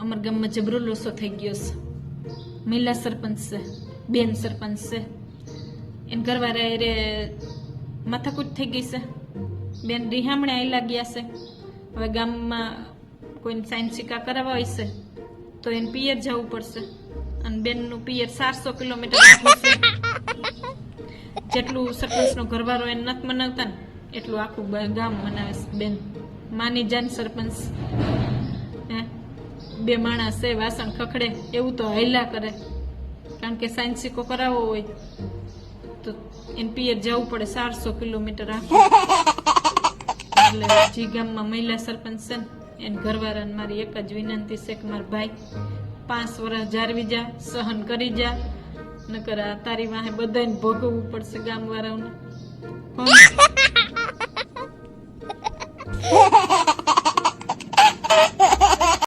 અમારા ગામમાં જબરો લોસો થઈ ગયો છે. મહિલા સરપંચ છે, બેન સરપંચ છે, એને ઘરવાળા રે માથાકૂટ થઈ ગઈ છે. બેન રિહામણે આયલા ગયા છે. હવે ગામમાં કોઈને સાઈન સિક્કા કરાવવા હોય છે તો એને પિયર જવું પડશે, અને બેનનું પિયર 400 કિલોમીટર આખું છે. જેટલું સરપંચનો ઘરવાળો એને નથી મનાવતા ને એટલું આખું ગામ મનાવે છે. બેન માની જાન સરપંચ બે માણસ છે, વાસણ ખખડે એવું તો હાયલા કરે, કારણ કે સાઈન સિક્કો કરાવવો હોય તો એને પિયર જવું પડે 400 કિલોમીટર આખું. એટલે જે ગામમાં મહિલા સરપંચ છે ને એને ઘરવાળાને મારી એક જ વિનંતી છે કે મારા ભાઈ 5 વર્ષ જાળવી જા, સહન કરી જા, નકર આ તારી વાહે બધાને ભોગવવું પડશે ગામ વાળાઓને.